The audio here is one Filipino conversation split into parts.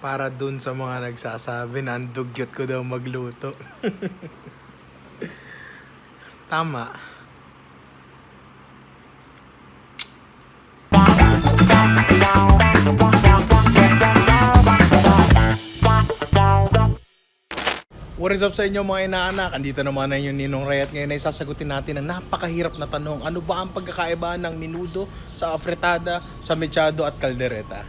Para dun sa mga nagsasabi na ang dugyot ko daw magluto. Tama. What is up sa inyo mga inaanak? Andito naman na yung Ninong Ray at ngayon ay sasagutin natin ang napakahirap na tanong. Ano ba ang pagkakaiba ng menudo sa afritada, sa mechado at caldereta?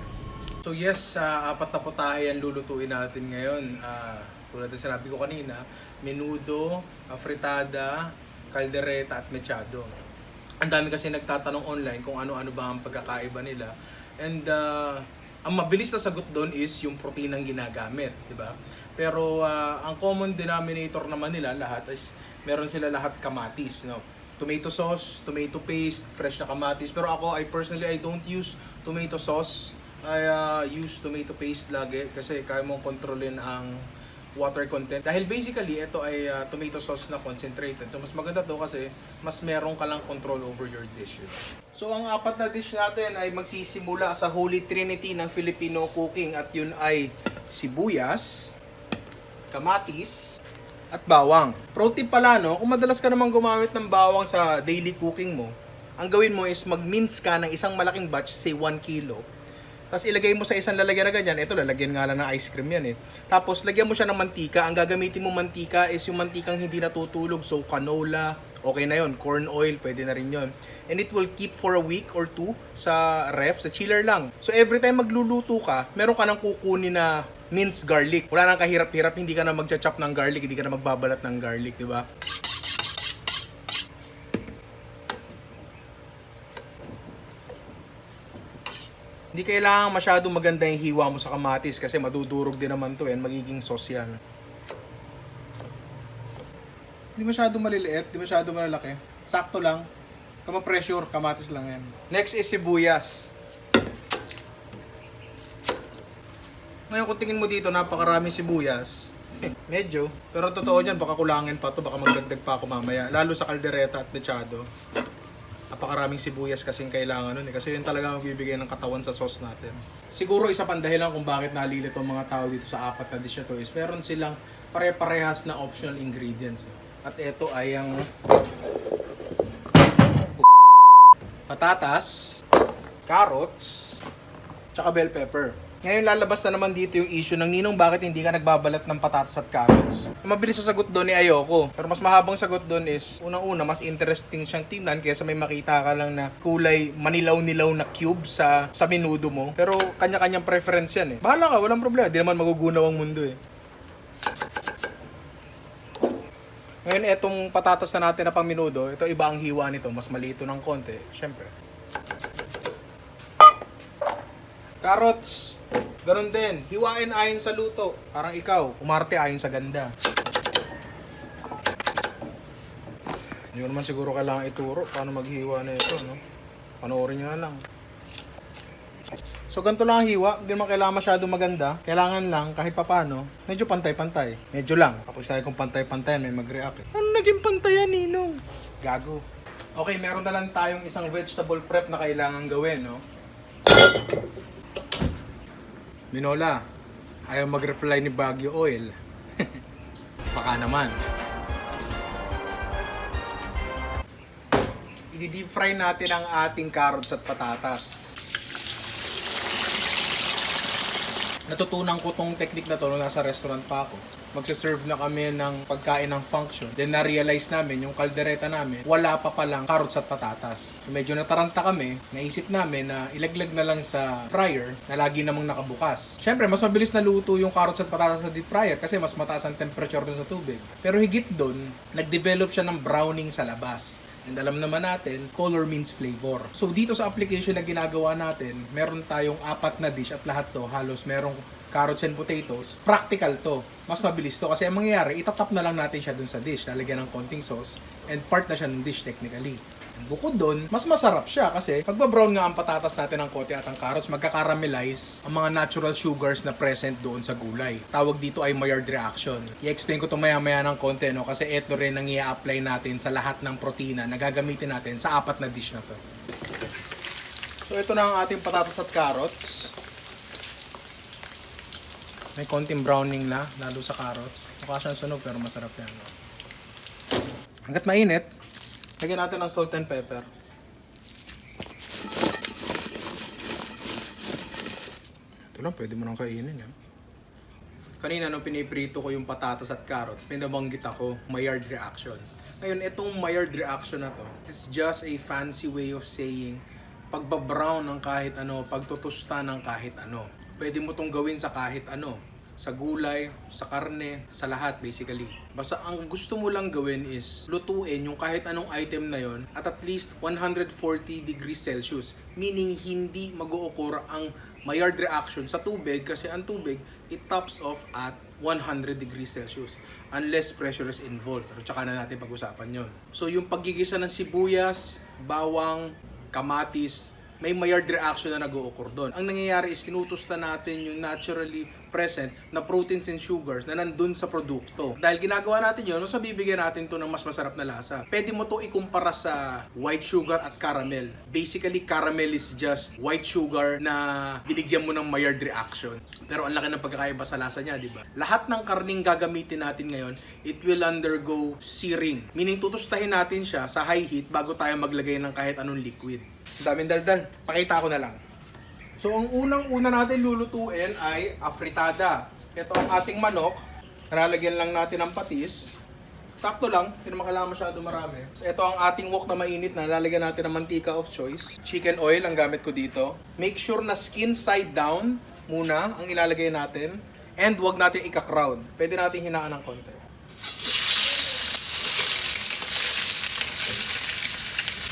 So yes, apat na putahe ang lulutuin natin ngayon. Tulad na sinabi ko kanina, menudo, afritada, caldereta at mechado. Ang dami kasi nagtatanong online kung ano-ano ba ang pagkakaiba nila. And ang mabilis na sagot doon is yung proteinang ginagamit, di ba? Pero ang common denominator naman nila lahat is meron sila lahat kamatis, no? Tomato sauce, tomato paste, fresh na kamatis. Pero ako, I don't use tomato sauce. I use tomato paste lagi kasi kaya mong kontrolin ang water content. Dahil basically, ito ay tomato sauce na concentrated. So, mas maganda to kasi mas meron ka lang control over your dish. So, ang apat na dish natin ay magsisimula sa Holy Trinity ng Filipino cooking at yun ay sibuyas, kamatis, at bawang. Pro tip pala, no? Kung madalas ka naman gumamit ng bawang sa daily cooking mo, ang gawin mo is mag-mince ka ng isang malaking batch, say 1 kilo. Tapos ilagay mo sa isang lalagyan na ganyan. Ito, lalagyan nga lang ng ice cream yan eh. Tapos lagyan mo siya ng mantika. Ang gagamitin mo mantika is yung mantikang hindi natutulog. So canola, okay na yon. Corn oil, pwede na rin yon. And it will keep for a week or two sa ref, sa chiller lang. So every time magluluto ka, meron ka nang kukunin na minced garlic. Wala nang kahirap-hirap, hindi ka na magcha-chop ng garlic, hindi ka na magbabalat ng garlic, di ba? Hindi kailangan masyadong maganda yung hiwa mo sa kamatis kasi madudurog din naman to yan, magiging sauce yan. Hindi masyadong maliliit, hindi masyadong malalaki. Sakto lang. Kama-pressure, kamatis lang yan. Next is sibuyas. Ngayon kung tingin mo dito, napakarami sibuyas. Medyo. Pero totoo dyan, baka kulangin pa to, baka magdagdag pa ako mamaya. Lalo sa caldereta at mechado. Napakaraming sibuyas kasing kailangan nun eh. Kasi yun talaga magbibigay ng katawan sa sauce natin. Siguro isa pang dahilan kung bakit nalilito ang mga tao dito sa apat na dish na to is meron silang pare-parehas na optional ingredients. At ito ay ang patatas, carrots, tsaka bell pepper. Ngayon lalabas na naman dito yung issue ng Ninong bakit hindi ka nagbabalat ng patatas at carrots. Mabilis sa sagot doon ni ayoko. Pero mas mahabang sagot doon is, unang-una, mas interesting siyang tingnan kaysa may makita ka lang na kulay manilaw-nilaw na cube sa menudo mo. Pero kanya-kanyang preference yan eh. Bahala ka, walang problema. Di naman magugunaw ang mundo eh. Ngayon, etong patatas na natin na pang menudo, ito iba ang hiwa nito. Mas malito ng konti, syempre. Carrots. Ganon din. Hiwain ayon sa luto. Parang ikaw, umarte ayon sa ganda. Hindi ko naman siguro kailangan ituro paano maghiwa na ito, no? Panoorin nyo na lang. So, ganito lang ang hiwa. Hindi naman kailangan masyado maganda. Kailangan lang, kahit papano, medyo pantay-pantay. Medyo lang. Kapag sabi kong pantay-pantay, may mag-react eh. Ano naging pantayan, Ninong? Gago. Okay, meron na lang tayong isang vegetable prep na kailangan gawin, no? Minola, ayaw mag-reply ni Baguio Oil. Baka naman. I-deep fry natin ang ating carrots at patatas. Natutunan ko tong technique na to nung nasa restaurant pa ako. Magsaserve na kami ng pagkain ng function. Then na-realize namin, yung kaldereta namin, wala pa palang carrots at patatas. So medyo nataranta kami, naisip namin na ilaglag na lang sa fryer na lagi namang nakabukas. Siyempre, mas mabilis na luto yung carrots at patatas sa deep fryer kasi mas mataas ang temperature dun sa tubig. Pero higit dun, nag-develop siya ng browning sa labas. And alam naman natin, color means flavor. So dito sa application na ginagawa natin, meron tayong apat na dish at lahat to halos merong carrots and potatoes. Practical to. Mas mabilis to kasi ang mangyayari, itatap na lang natin siya dun sa dish. Lalagyan ng konting sauce and part na siya ng dish technically. Bukod doon, mas masarap siya kasi pagba-brown nga ang patatas natin ng kote at ang carrots, magka-caramelize ang mga natural sugars na present doon sa gulay. Tawag dito ay Maillard reaction. I-explain ko ito maya-maya ng konti, no? Kasi ito rin ang i-apply natin sa lahat ng protina na gagamitin natin sa apat na dish na to. So ito na ang ating patatas at carrots. May konting browning la, lalo sa carrots. Mukha siyang sunog pero masarap yan. No? Hanggat mainit, lagyan natin ng salt and pepper. Ito lang, pwede mo nang kainin yan. Kanina nung piniprito ko yung patatas at carrots, may nabanggit ako, Maillard reaction. Ngayon, itong Maillard reaction na to, it's just a fancy way of saying pagbabrown ng kahit ano, pagtutusta ng kahit ano. Pwede mo tong gawin sa kahit ano. Sa gulay, sa karne, sa lahat basically. Basta ang gusto mo lang gawin is lutuin yung kahit anong item na yon at least 140 degrees Celsius. Meaning hindi mag-o-occur ang Maillard reaction sa tubig kasi ang tubig, it tops off at 100 degrees Celsius unless pressure is involved. Pero tsaka na natin pag-usapan yon. So yung paggigisa ng sibuyas, bawang, kamatis, may Maillard reaction na nag-o-occur doon. Ang nangyayari is tinutusta natin yung naturally present na proteins and sugars na nandun sa produkto. Dahil ginagawa natin yun, so bibigyan natin to ng mas masarap na lasa. Pwede mo to ikumpara sa white sugar at caramel. Basically, caramel is just white sugar na binigyan mo ng Maillard reaction. Pero ang laki ng pagkakaiba sa lasa niya, di ba? Lahat ng karning gagamitin natin ngayon, it will undergo searing. Meaning, tutustahin natin siya sa high heat bago tayo maglagay ng kahit anong liquid. Daming daldal. Pakita ko na lang. So, ang unang-una natin lulutuin ay afritada. Ito ang ating manok. Nalalagyan lang natin ng patis. Sakto lang. Hindi naman kailangan masyado marami. So, ito ang ating wok na mainit na lalagyan natin ng mantika of choice. Chicken oil ang gamit ko dito. Make sure na skin side down muna ang ilalagay natin. And wag natin ika-crowd. Pwede natin hinaan ng konti.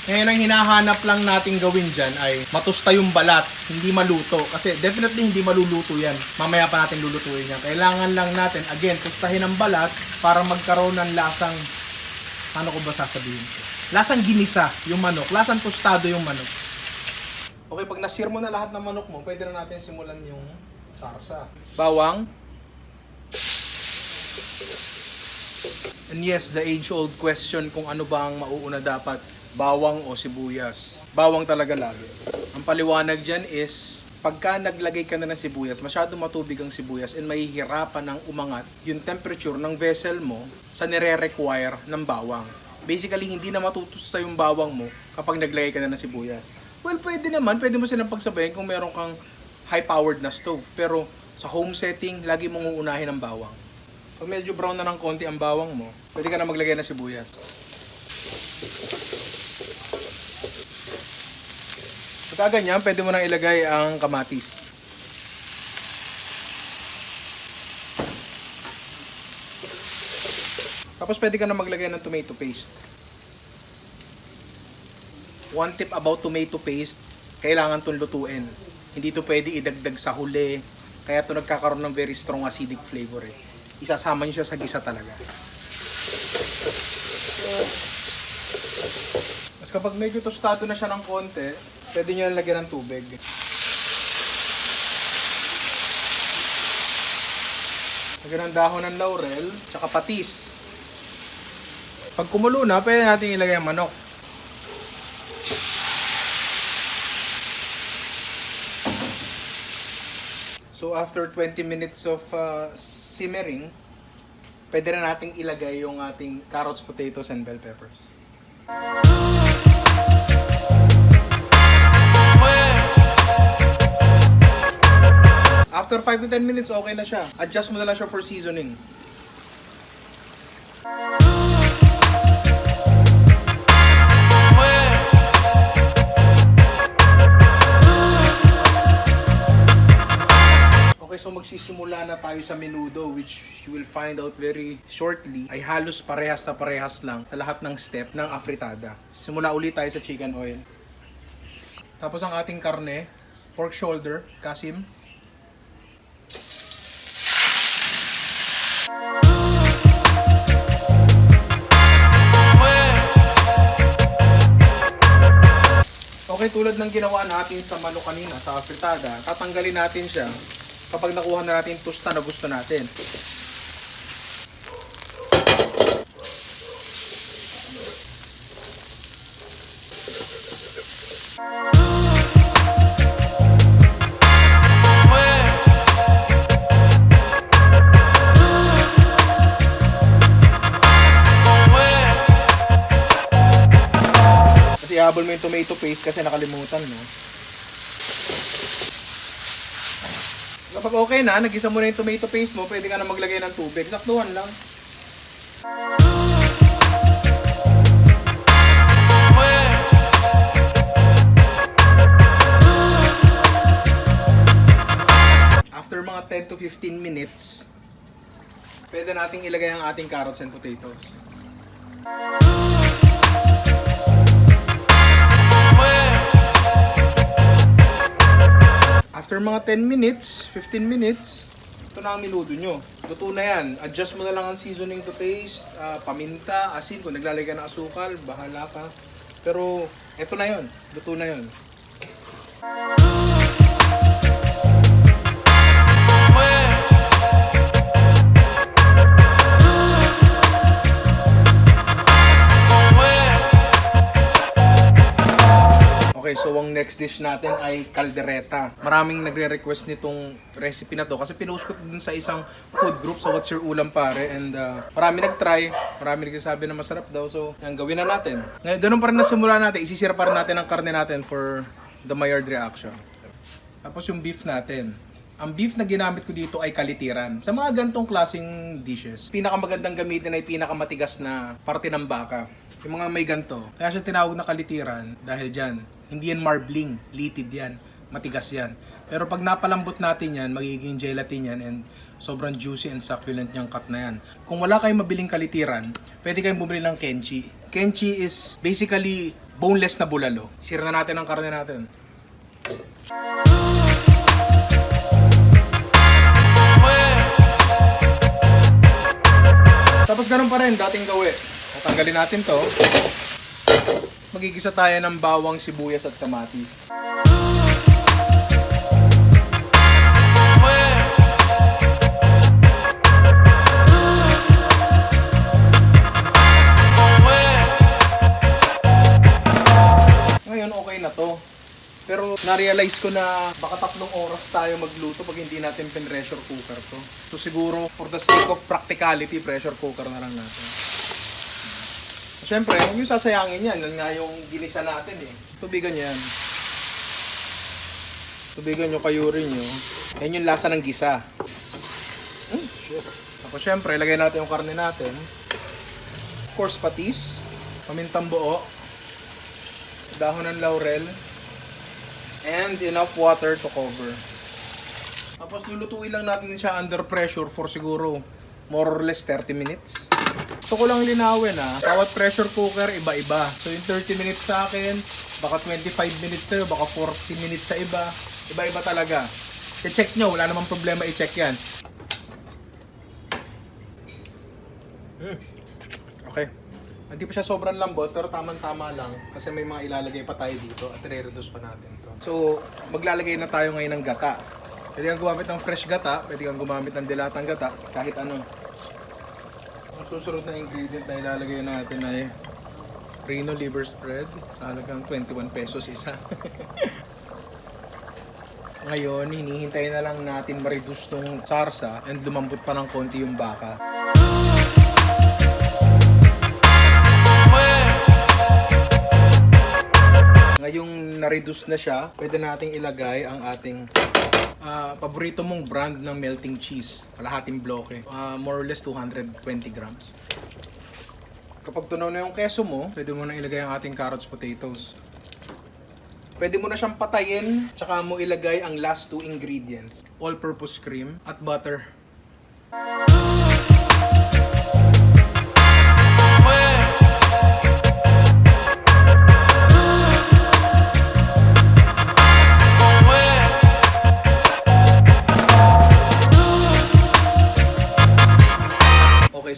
Ngayon ang hinahanap lang natin gawin dyan ay matusta yung balat, hindi maluto. Kasi definitely hindi maluluto yan. Mamaya pa natin lulutuin yan. Kailangan lang natin, again, tustahin ang balat para magkaroon ng lasang, ano ko ba sasabihin? Lasang ginisa yung manok, lasang tostado yung manok. Okay, pag nasir mo na lahat ng manok mo, pwede na natin simulan yung sarsa. Bawang. And yes, the age-old question kung ano ba ang mauuna dapat. Bawang o sibuyas. Bawang talaga lagi. Ang paliwanag dyan is, pagka naglagay ka na ng sibuyas, masyado matubig ang sibuyas and mahihirapan ng umangat yung temperature ng vessel mo sa nire-require ng bawang. Basically, hindi na matutusta yung bawang mo kapag naglagay ka na ng sibuyas. Well, pwede naman. Pwede mo silang pagsabayin kung meron kang high-powered na stove. Pero sa home setting, lagi mong uunahin ang bawang. Pag medyo brown na ng konti ang bawang mo, pwede ka na maglagay ng sibuyas. Pagka ganyan, pwede mo nang ilagay ang kamatis. Tapos pwede ka na maglagay ng tomato paste. One tip about tomato paste, kailangan itong lutuin. Hindi ito pwede idagdag sa huli. Kaya ito nagkakaroon ng very strong acidic flavor eh. Isasama nyo siya sa gisa talaga. Tapos kapag medyo tostado na siya ng konti, pwede nyo lagyan ng tubig. Lagyan ng dahon ng laurel, tsaka patis. Pag kumulo na, pwede natin ilagay ang manok. So after 20 minutes of simmering, pwede na nating ilagay yung ating carrots, potatoes, and bell peppers. After 5 to 10 minutes, okay na siya. Adjust mo na lang siya for seasoning. Okay, so magsisimula na tayo sa menudo, which you will find out very shortly, ay halos parehas na parehas lang sa lahat ng step ng afritada. Simula ulit tayo sa chicken oil. Tapos ang ating karne, pork shoulder, Kasim. Okay, tulad ng ginawa natin sa manok kanina, sa afritada, tatanggalin natin siya kapag nakuha na natin tusta na gusto natin. hinabol mo yung tomato paste kasi nakalimutan mo. Kapag okay na, nagisa mo na yung tomato paste mo, pwede ka na maglagay ng tubig. Saktuhan lang. After mga 10 to 15 minutes, pwede nating ilagay ang ating carrots and potatoes. After mga 10 minutes, 15 minutes, ito na ang minudo nyo. Luto na yan. Adjust mo na lang ang seasoning to taste, paminta, asin. Kung naglalagay ka ng asukal, bahala ka. Pero, ito na yon. Luto na yon. Okay, so ang next dish natin ay caldereta. Maraming nagre-request nitong recipe na to kasi pinost ko dun sa isang food group sa What's Your Ulam Pare, and marami nag-try, marami nagsasabi na masarap daw, so yan, gawin na natin. Ngayon, ganun pa rin na simula natin, isisira pa rin natin ang karne natin for the Maillard reaction. Tapos yung beef natin. Ang beef na ginamit ko dito ay kalitiran. Sa mga gantong klaseng dishes, pinakamagandang gamitin ay pinakamatigas na parte ng baka. Yung mga may ganto. Kaya siya tinawag na kalitiran dahil dyan. Hindi yan marbling, litid yan, matigas yan. Pero pag napalambot natin yan, magiging gelatin yan, and sobrang juicy and succulent yung cut na yan. Kung wala kayong mabiling kalitiran, pwede kayong bumili ng kenchi. Kenchi is basically boneless na bulalo. Sira na natin ang karne natin. Tapos ganun pa rin, dating gawi. Tatanggalin natin to. Magigisa tayo ng bawang, sibuyas at kamatis. Ngayon okay na to. Pero na-realize ko na baka 3 oras tayo magluto pag hindi natin pin-pressure cooker to. So siguro for the sake of practicality, pressure cooker na lang natin. Siyempre, huwag yung sasayangin yan. Yan nga yung ginisa natin eh. Tubigan yan. Tubigan nyo, kayurin nyo. Yan yung lasa ng gisa. Shit. Tapos siyempre, ilagay natin yung karne natin. Of course, patis. Pamintang buo. Dahon ng laurel. And enough water to cover. Tapos lulutuin lang natin siya under pressure for siguro more or less 30 minutes. Gusto ko lang linawin bawat pressure cooker iba-iba. So yung 30 minutes sa akin, baka 25 minutes sa'yo, baka 40 minutes sa iba. Iba-iba talaga. I-check nyo, wala namang problema i-check yan. Okay. Hindi pa siya sobrang lambot, pero tamang-tama lang. Kasi may mga ilalagay pa tayo dito at re-reduce pa natin to. So, maglalagay na tayo ngayon ng gata. Pwede kang gumamit ng fresh gata, pwede kang gumamit ng dilatang gata, kahit ano. Ang susunod na ingredient na ilalagay natin ay Reno liver spread sa halagang 21 pesos isa. Ngayon, hinihintay na lang natin ma-reduce tong sarsa and lumambot pa ng konti yung baka. Ngayong na-reduce na siya, pwede nating ilagay ang ating paborito mong brand ng melting cheese, kalahating bloke, more or less 220 grams. Kapag tunaw na yung keso mo, pwede mo na ilagay ang ating carrots, potatoes. Pwede mo na siyang patayin, tsaka mo ilagay ang last 2 ingredients, all-purpose cream at butter.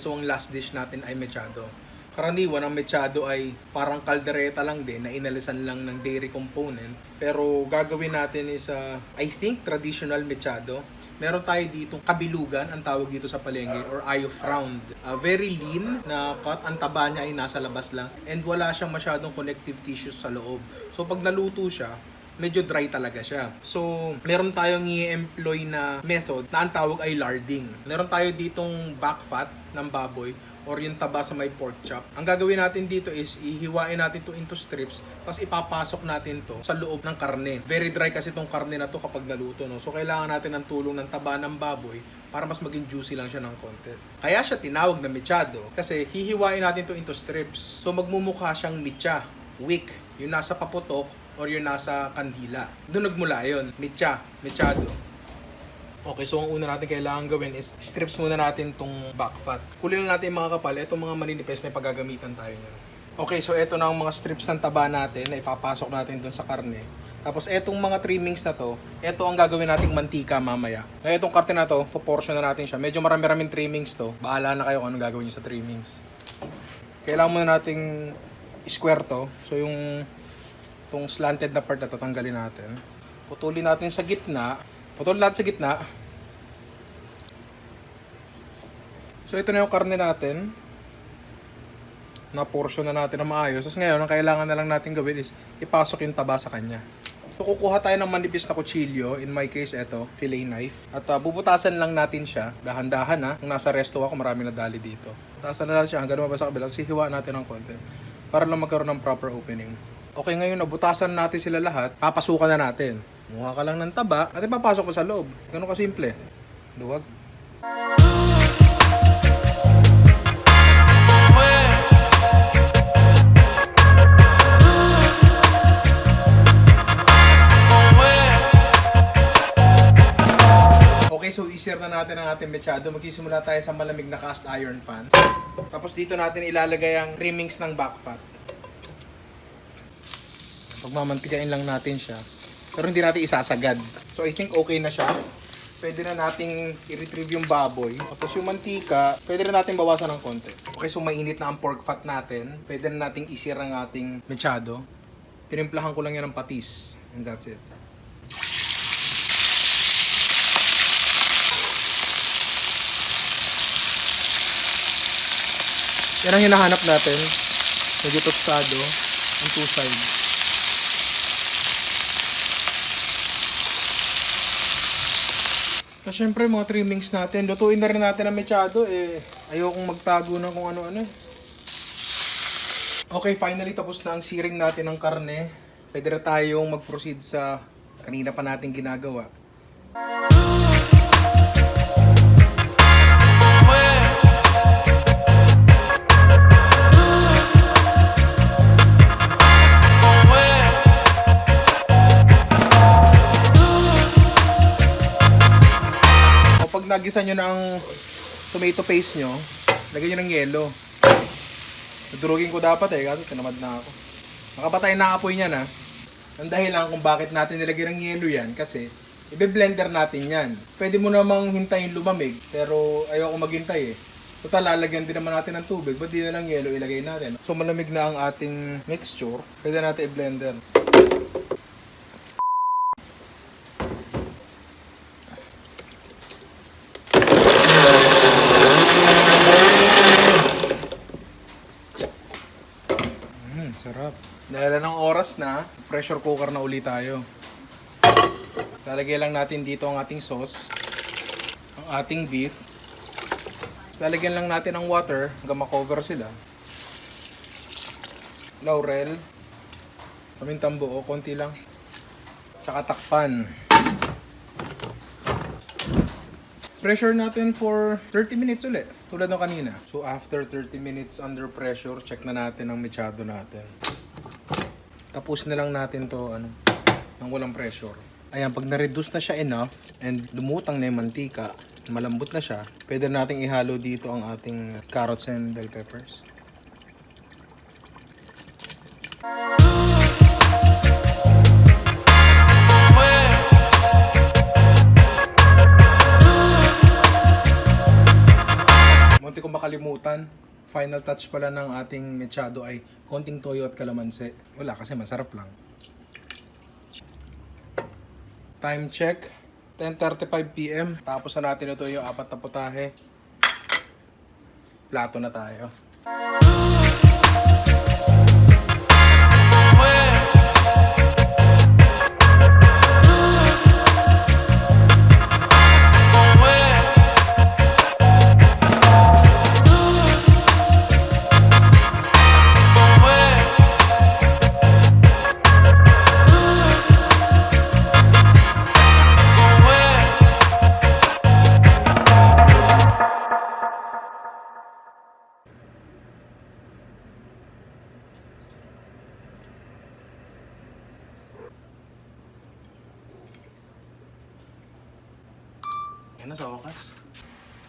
So ang last dish natin ay mechado. Karaniwan ang mechado ay parang kaldereta lang din na inalisan lang ng dairy component. Pero gagawin natin is I think traditional mechado. Meron tayo dito kabilugan, ang tawag dito sa palengke, or eye of round. Very lean na cut, ang taba niya ay nasa labas lang and wala siyang masyadong connective tissues sa loob. So pag naluto siya, medyo dry talaga siya. So, meron tayong i-employ na method na ang tawag ay larding. Meron tayo ditong back fat ng baboy or yung taba sa may pork chop. Ang gagawin natin dito is ihiwain natin to into strips, tapos ipapasok natin to sa loob ng karne. Very dry kasi tong karne na to kapag naluto, no? So kailangan natin ng tulong ng taba ng baboy para mas maging juicy lang siya ng konti. Kaya siya tinawag na mechado kasi hihiwain natin to into strips. So magmumukha siyang mecha, wick, yung nasa paputok or yung nasa kandila. Doon nagmula yun, mecha, mechado. Okay, so ang una natin kailangan gawin is strips muna natin tong back fat. Kulin lang natin yung mga kapal. Itong mga maninipis, may paggagamitan tayo niyan. Okay, so eto na ang mga strips ng taba natin na ipapasok natin dun sa karne. Tapos etong mga trimmings na to, eto ang gagawin nating mantika mamaya. Ngayon itong karne na to, proportion na natin siya. Medyo marami-raming trimmings to. Bahala na kayo kung anong gagawin niyo sa trimmings. Kailangan muna nating square to. So yung itong slanted na part na to, tanggalin natin. Putulin natin sa gitna. Putulin natin sa gitna. So ito na yung karne natin. Na-portion na natin na maayos. Tapos ngayon, ang kailangan na lang natin gawin is ipasok yung taba sa kanya. So kukuha tayo ng manipis na kutsilyo. In my case, ito, fillet knife. At bubutasan lang natin siya. Dahan-dahan ha. Kung nasa resto ako, marami na dali dito. Butasan na natin siya hanggang mabasa kabila. Sihiwa natin ng konti. Para lang magkaroon ng proper opening. Okay, ngayon nabutasan natin sila lahat. Papasukan na natin. Mukha ka lang ng taba at ipapasok mo sa loob. Ganun kasimple. Luwag. Okay, so i-sear na natin ang ating mechado. Magsisimula tayo sa malamig na cast iron pan. Tapos dito natin ilalagay ang trimmings ng back fat. Pagmamantikain lang natin siya. Pero hindi natin isasagad. So I think okay na siya. Pwede na nating i-retrieve yung baboy. Tapos yung mantika, pwede na natin bawasan ng konti. Okay, so mainit na ang pork fat natin. Pwede na nating isir ang ating mechado. Tinimplahan ko lang yan ng patis. And that's it. Yan ang hinahanap natin. Medyo tostado. Ang two sides. So, syempre, mga trimmings natin. Lutuin na rin natin ang mechado. Ayokong magtago ng kung ano-ano. Okay, finally, tapos na ang searing natin ng karne. Pwede na tayong mag-proceed sa kanina pa natin ginagawa. Nagisa nyo na ang tomato paste nyo, lagyan nyo ng yelo. Nadurugin ko dapat kasi tinamad na ako. Makapatay na apoy niya na. Ang dahilan kung bakit natin nilagyan ng yelo yan, kasi ibe-blender natin yan. Pwede mo namang hintayin lumamig, pero ayoko maghintay Total, lalagyan din naman natin ng tubig, ba't di na lang yelo ilagay natin? So malamig na ang ating mixture, pwede natin i-blender. Sarap. Dahil ng oras na, pressure cooker na ulit tayo. Lalagay lang natin dito ang ating sauce, ang ating beef. Lalagyan lang natin ng water hanggang makover sila. Laurel. Pamintang buo, konti lang. Tsaka takpan. Pressure natin for 30 minutes ulit. Tulad ng kanina. So after 30 minutes under pressure, check na natin ang mechado natin. Tapos na lang natin to ng walang pressure. Ayan, pag na-reduce na siya enough and lumutang na yung mantika, malambot na siya, pwede nating ihalo dito ang ating carrots and bell peppers. Munti kong makalimutan, final touch pala ng ating mechado ay konting toyo at kalamansi. Wala kasi masarap lang. Time check, 10:35 PM. Tapos na natin ito yung 4 na putahe. Plato na tayo. bukas.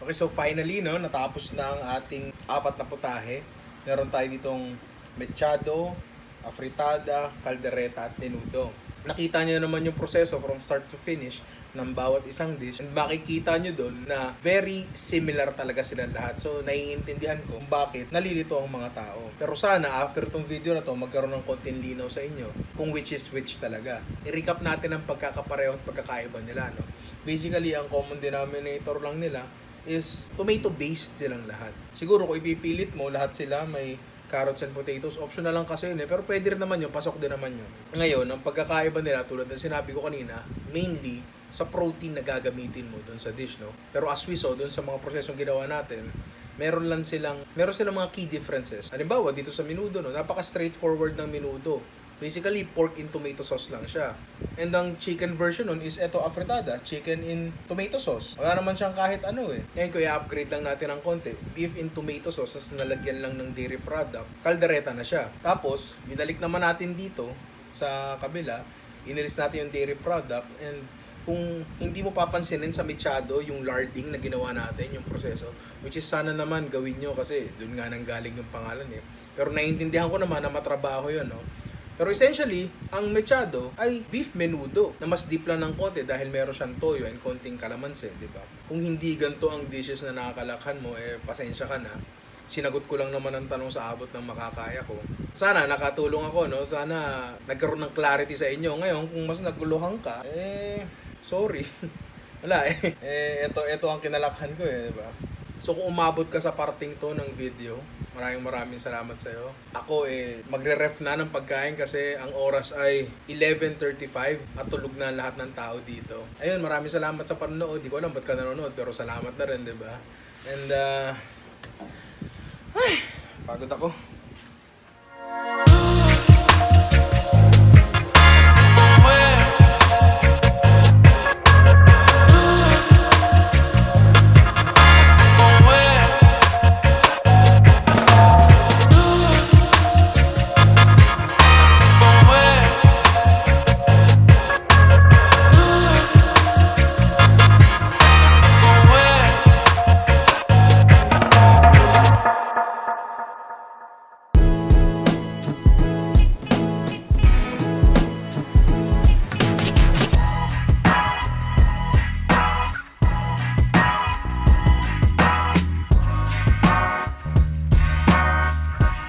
Okay, so finally, no, natapos na ang ating 4 na putahe. Meron tayo ditong mechado, afritada, caldereta at menudo. Nakita niyo naman yung proseso from start to finish ng bawat isang dish. And makikita nyo doon na very similar talaga silang lahat. So, naiintindihan ko kung bakit nalilito ang mga tao. Pero sana, after tong video na to, magkaroon ng konting linaw sa inyo kung which is which talaga. I-recap natin ang pagkakapareho at pagkakaiba nila, no? Basically, ang common denominator lang nila is tomato-based silang lahat. Siguro kung ipipilit mo, lahat sila may carrots and potatoes. Optional lang kasi yun eh. Pero pwede rin naman yun. Pasok din naman yun. Ngayon, ang pagkakaiba nila, tulad ng sinabi ko kanina, mainly sa protein na gagamitin mo doon sa dish, no? Pero as we saw, doon sa mga prosesong ginawa natin, meron silang mga key differences. Halimbawa, dito sa menudo, no? Napaka-straightforward ng menudo. Basically, pork in tomato sauce lang siya. And ang chicken version nun is eto afritada, chicken in tomato sauce. Wala naman siyang kahit ano eh. Ngayon ko i-upgrade lang natin ng konti. Beef in tomato sauce, tapos nalagyan lang ng dairy product. Caldereta na siya. Tapos, binalik naman natin dito sa kabila. Inilis natin yung dairy product. And kung hindi mo papansinin sa mechado, yung larding na ginawa natin, yung proseso, which is sana naman gawin nyo kasi doon nga nang galing yung pangalan eh. Pero naiintindihan ko naman na matrabaho yun, no? Pero essentially, ang mechado ay beef menudo na mas deep lang ng konti dahil meron siyang toyo and konting kalamansi, di ba? Kung hindi ganito ang dishes na nakakalakhan mo, pasensya ka na. Sinagot ko lang naman ang tanong sa abot ng makakaya ko. Sana nakatulong ako, no? Sana nagkaroon ng clarity sa inyo. Ngayon, kung mas naguluhan ka, sorry. Wala ito ang kinalakhan ko di ba? So kung umabot ka sa parting to ng video, maraming salamat sa iyo. Ako magre-ref na ng pagkain kasi ang oras ay 11:35 at tulog na lahat ng tao dito. Ayun, maraming salamat sa panonood. Di ko alam ba't ka nanonood pero salamat na rin, 'di ba? And pagod ako.